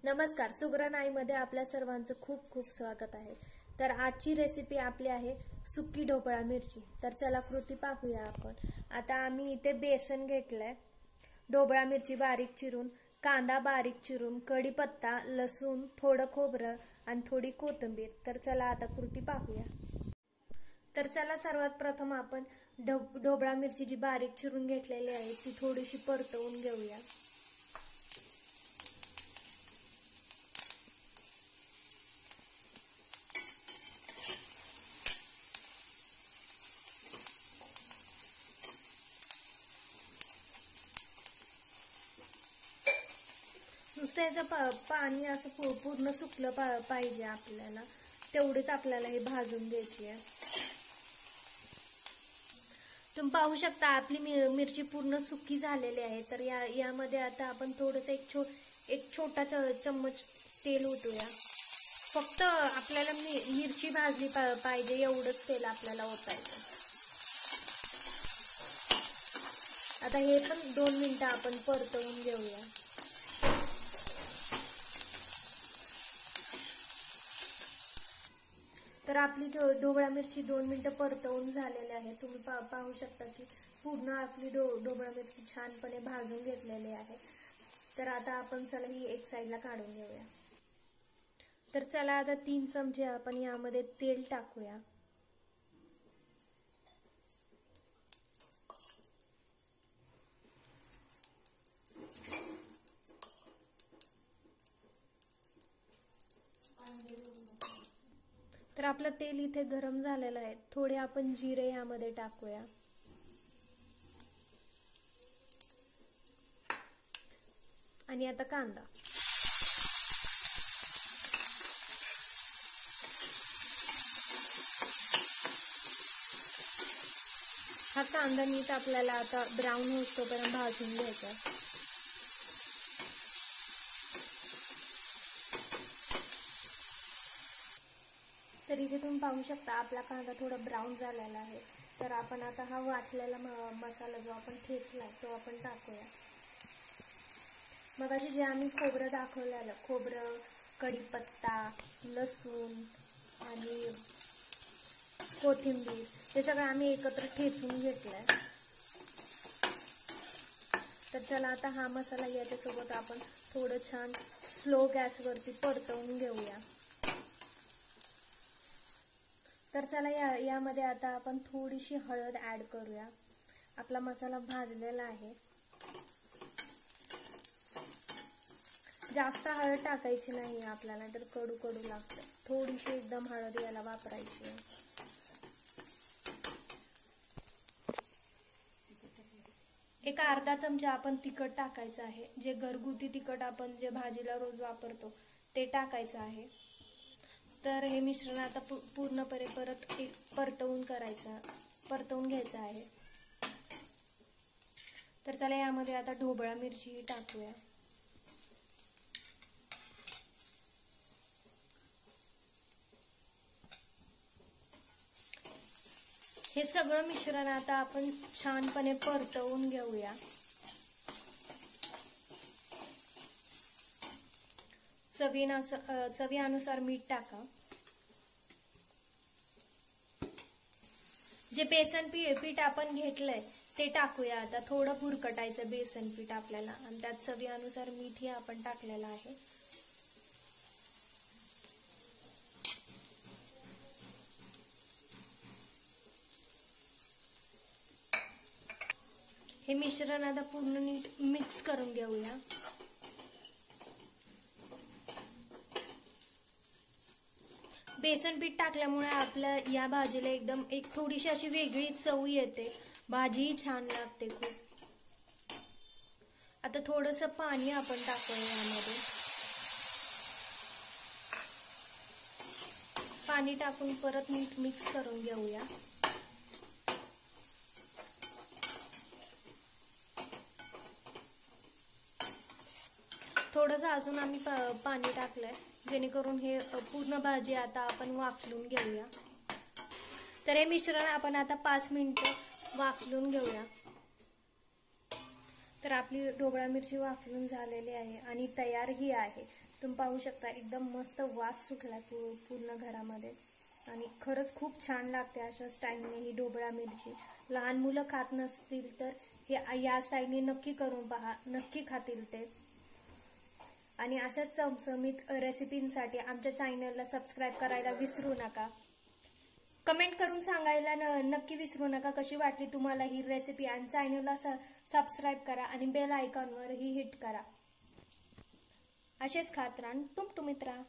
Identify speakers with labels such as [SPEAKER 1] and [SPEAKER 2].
[SPEAKER 1] नमस्कार, सुगरण आईमध्ये आपल्या सर्वांचं खूप खूप स्वागत आहे। तर आजची रेसिपी आपली आहे सुकी ढोबळा मिरची। तर चला कृती पाहूया आपण। आता आम्ही इथे बेसन घेतलंय, ढोबळा मिरची बारीक चिरून, कांदा बारीक चिरून, कढीपत्ता, लसूण, थोडं खोबरं आणि थोडी कोथिंबीर। तर चला आता कृती पाहूया। तर चला सर्वात प्रथम आपण ढोबळा मिरची जी बारीक चिरून घेतलेली आहे ती थोडीशी परतवून घेऊया। नुसतं याचं पाणी असं पूर्ण सुकलं पाहिजे आपल्याला, तेवढेच आपल्याला हे भाजून घ्यायची आहे। तुम्ही पाहू शकता आपली मिरची पूर्ण सुकी झालेली आहे। तर यामध्ये आता आपण थोडंसं एक छोटा चम्मच तेल ओतूया। फक्त आपल्याला मिरची भाजली पाहिजे एवढंच तेल आपल्याला ओतायचं। आता हे पण 2 मिनिटं आपण परतवून घेऊया। तर आपली ढोबळा मिरची 2 मिनिटं परतवून झालेली आहे। तुम्ही पाहू शकता की पूर्ण आपली ढोबळा मिरची छानपणे भाजून घेतलेली आहे। तर आता आपण चला ही एक साईडला काढून घेऊया। तर चला आता 3 चमचे आपण यामध्ये तेल टाकूया। तर आपलं तेल इथे गरम झालेलं आहे। थोडे आपण जिरे यामध्ये टाकूया आणि आता कांदा। हा कांदा नीट आपल्याला आता ब्राऊन होईपर्यंत भाजून घ्यायचा। तर इथे तुम्ही पाहू शकता आपला कांदा थोडा ब्राऊन झालेला आहे। तर आपण आता हा वाटलेला मसाला जो आपण ठेचलाय तो आपण टाकूया। मगाशी जे आम्ही खोबरं दाखवलेलं, खोबरं, कढीपत्ता, लसूण आणि कोथिंबीर हे सगळं आम्ही एकत्र ठेचून घेतलंय। तर चला आता हा मसाला याच्यासोबत आपण थोडं छान स्लो गॅसवरती परतवून घेऊया। तर चला यामध्ये आता आपण थोडीशी हळद ऍड करूया। आपला मसाला भाजलेला आहे। जास्त हळद टाकायची नाही आपल्याला, तर कडू कडू लागतं। थोडीशी एकदम हळद याला वापरायची आहे। एक अर्धा चमचा आपण तिखट टाकायचं आहे। जे घरगुती तिखट आपण जे भाजीला रोज वापरतो ते टाकायचं आहे। तर हे मिश्रण आता पूर्णपणे परतवून घ्यायचं आहे। तर चला यामध्ये आता ढोबळा मिरची टाकूया। हे सगळं मिश्रण आता आपण छानपणे परतवून घेऊया। चवीनुसार मीठ टाका। जे बेसन पीठ आपण घेतलंय ते टाकूया। आता थोडं भुरकटायचं बेसन पीठ आपल्याला, आणि त्यात चवीनुसार मीठ आपण टाकलेलं आहे। हे मिश्रण आता पूर्ण नीट मिक्स करून घेऊया। बेसन पीठ टाकल्यामुळे आपल्या या भाजीला एकदम एक थोडीशी अशी वेगळी चव येते, भाजीही छान लागते खूप। आता थोडंसं पाणी आपण टाकूया यामध्ये। पाणी टाकून परत नीट मिक्स करून घेऊया। थोडंसं अजून आम्ही पाणी टाकलंय, जेणेकरून हे पूर्ण भाजी आता आपण वाफलून घेऊया। तर हे मिश्रण आपण आता 5 मिनिटं वाफलून घेऊया। तर आपली ढोबळा मिरची वाफलून झालेली आहे आणि तयार ही आहे। तुम्ही पाहू शकता एकदम मस्त वास सुटला पूर्ण घरामध्ये आणि खरंच खूप छान लागते अशा स्टाईलने ही ढोबळा मिरची. लहान मुलं खात नसतील तर हे या स्टाईलने नक्की करून पहा, नक्की खातील ते. आणि अशाच चमचमीत रेसिपींसाठी आमच्या चॅनलला सबस्क्राईब करायला विसरू नका. कमेंट करून सांगायला नक्की विसरू नका कशी वाटली तुम्हाला ही रेसिपी. आणि चॅनलला सबस्क्राईब करा आणि बेल आयकॉनवरही हिट करा. असेच खात राहा टुमटुमीत राहा.